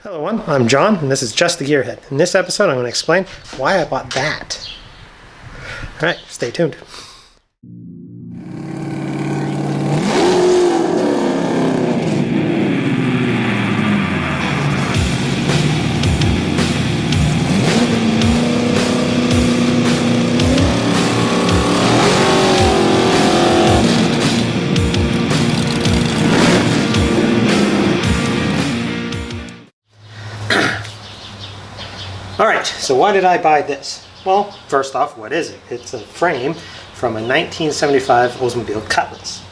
Hello everyone, I'm John and this is Just the Gearhead. In this episode I'm going to explain why I bought that. Alright, stay tuned. Alright, so why did I buy this? Well, first off, what is it? It's a frame from a 1975 Oldsmobile Cutlass.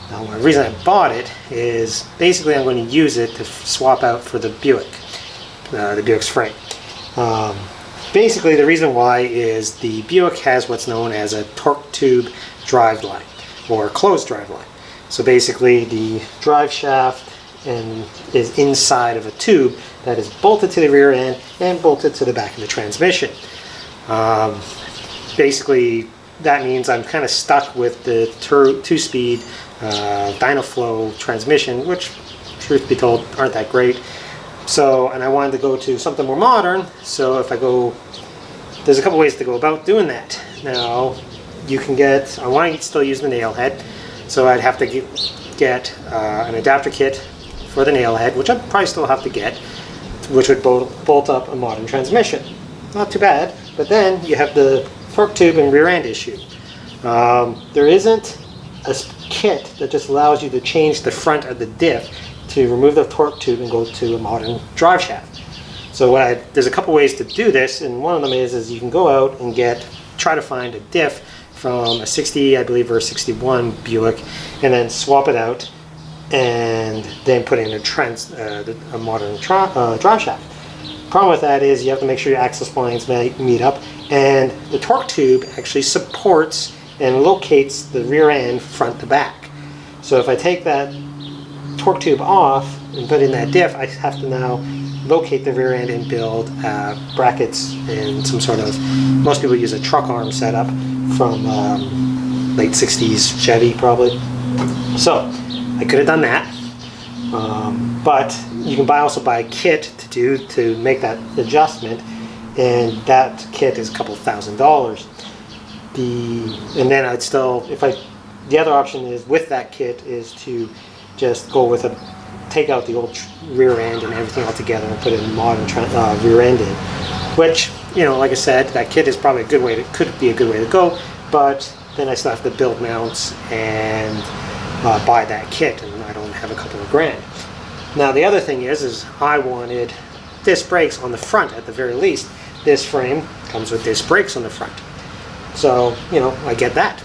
Now, the reason I bought it is basically I'm going to use it to swap out for the Buick, the Buick's frame. Basically, the reason why is the Buick has what's known as a torque tube driveline, or closed driveline. So basically, the drive shaft is inside of a tube that is bolted to the rear end and bolted to the back of the transmission. Basically, that means I'm kind of stuck with the two-speed Dynaflow transmission, which, truth be told, aren't that great. So, and I wanted to go to something more modern, so if I go, there's a couple ways to go about doing that. Now, you can get, I want to still use the nail head, so I'd have to get an adapter kit for the nail head, which I'd probably still have to get, which would bolt up a modern transmission. Not too bad, but then you have the torque tube and rear end issue. There isn't a kit that just allows you to change the front of the diff to remove the torque tube and go to a modern drive shaft. So there's a couple ways to do this, and one of them is you can go out and try to find a diff from a 60, I believe, or a 61 Buick, and then swap it out and then put in a modern drive shaft. Problem with that is you have to make sure your axle lines meet up, and the torque tube actually supports and locates the rear end front to back. So if I take that torque tube off and put in that diff, I have to now locate the rear end and build brackets and some sort of, most people use a truck arm setup from late 60s Chevy probably. So I could have done that, but you can also buy a kit to make that adjustment, and that kit is a couple $1,000s. And then I'd still, the other option is with that kit is to just go with take out the old rear end and everything all together and put in a modern rear end in, which, you know, like I said, that kit is probably could be a good way to go, but then I still have to build mounts and buy that kit, and I don't have a couple of grand. Now the other thing is I wanted disc brakes on the front at the very least. This frame comes with disc brakes on the front, so you know I get that.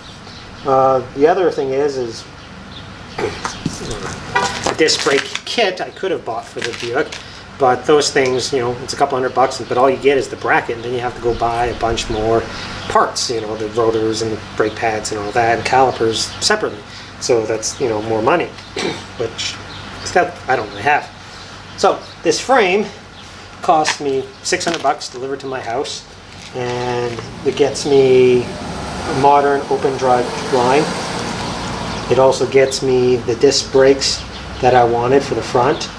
The other thing is a disc brake kit I could have bought for the Buick, but those things, you know, it's a couple $100, but all you get is the bracket, and then you have to go buy a bunch more parts, you know, the rotors and the brake pads and all that, and calipers separately. So that's, you know, more money, which I don't really have. So this frame cost me $600 delivered to my house, and it gets me a modern open drive line. It also gets me the disc brakes that I wanted for the front,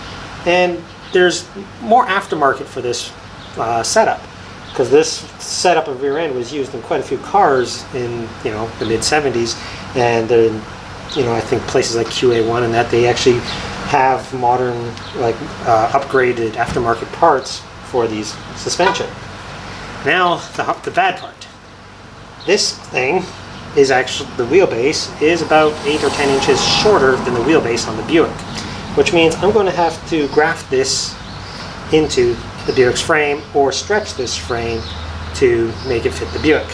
and there's more aftermarket for this setup, because this setup of rear end was used in quite a few cars in, you know, the mid 70s, and then, you know, I think places like QA1 and that, they actually have modern, like upgraded aftermarket parts for these suspension. Now the bad part. This thing is actually, the wheelbase is about 8 or 10 inches shorter than the wheelbase on the Buick, which means I'm going to have to graft this into the Buick's frame or stretch this frame to make it fit the Buick.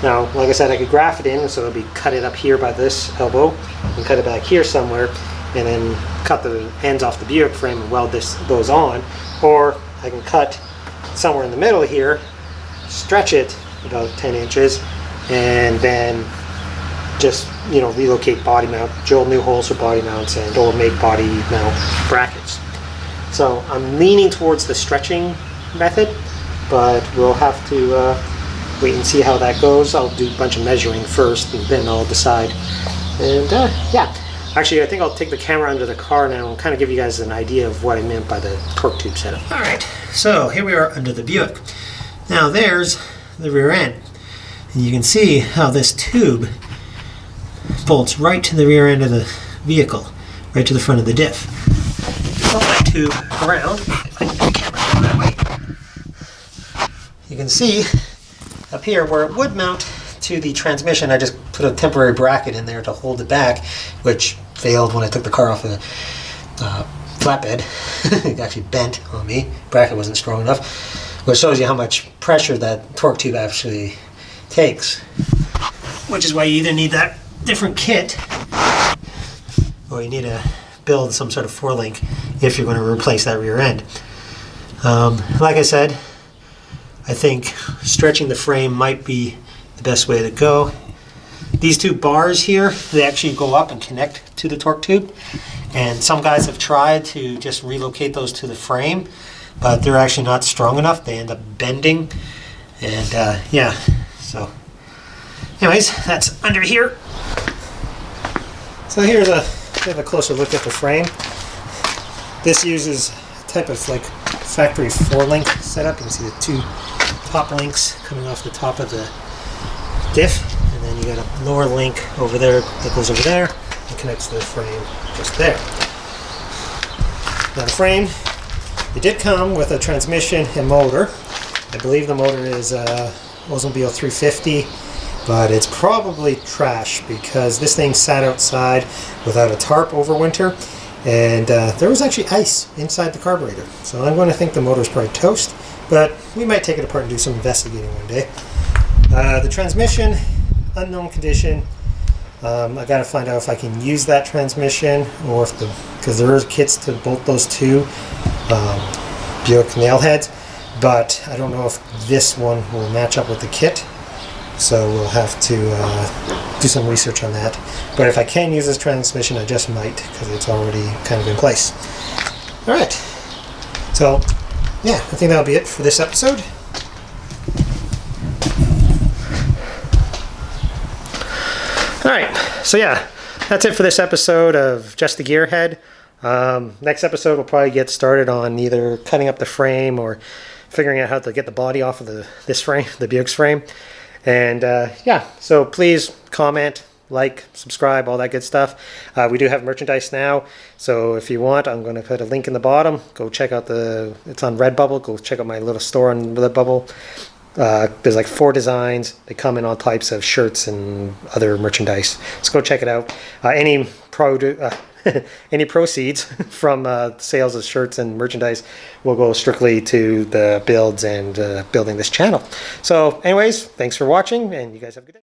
Now, like I said, I could graft it in, so it'll be cut it up here by this elbow and cut it back here somewhere, and then cut the ends off the Buick frame and weld those on, or I can cut somewhere in the middle here, stretch it about 10 inches, and then just, you know, relocate body mount, drill new holes for body mounts, and or make body mount brackets. So I'm leaning towards the stretching method, but we'll have to wait and see how that goes. I'll do a bunch of measuring first, and then I'll decide. And yeah, Actually, I think I'll take the camera under the car now and kind of give you guys an idea of what I meant by the torque tube setup. All right, so here we are under the Buick. Now there's the rear end. And you can see how this tube bolts right to the rear end of the vehicle, right to the front of the diff. Pull that tube around, if I can get the camera going that way. You can see up here where it would mount to the transmission, I just put a temporary bracket in there to hold it back, which failed when I took the car off the flatbed. It actually bent on me. Bracket wasn't strong enough, which shows you how much pressure that torque tube actually takes. Which is why you either need that different kit, or you need to build some sort of four-link if you're going to replace that rear end. Like I said, I think stretching the frame might be the best way to go. These two bars here, they actually go up and connect to the torque tube, and some guys have tried to just relocate those to the frame, but they're actually not strong enough. They end up bending, and yeah, so anyways, that's under here. So here's a bit of a closer look at the frame. This uses a type of like factory four-link setup. You can see the two top links coming off the top of the diff, and then you got a lower link over there that goes over there and connects to the frame just there. Now the frame, it did come with a transmission and motor. I believe the motor is Oldsmobile 350, but it's probably trash because this thing sat outside without a tarp over winter, and there was actually ice inside the carburetor. So I'm going to think the motor's probably toast, but we might take it apart and do some investigating one day. The transmission, unknown condition. I got to find out if I can use that transmission, or if because there are kits to bolt those two Buick nail heads, but I don't know if this one will match up with the kit. So we'll have to do some research on that. But if I can use this transmission, I just might, because it's already kind of in place. All right. So yeah, I think that'll be it for this episode. All right, so yeah, that's it for this episode of Just the Gearhead. Next episode we'll probably get started on either cutting up the frame or figuring out how to get the body off of this frame, the Buick's frame. And yeah, so please comment, like, subscribe, all that good stuff. We do have merchandise now, so if you want, I'm going to put a link in the bottom. Go check out it's on Redbubble. Go check out my little store on Redbubble. There's like 4 designs. They come in all types of shirts and other merchandise. So go check it out. Any proceeds from sales of shirts and merchandise will go strictly to the builds and building this channel. So anyways, thanks for watching, and you guys have a good day.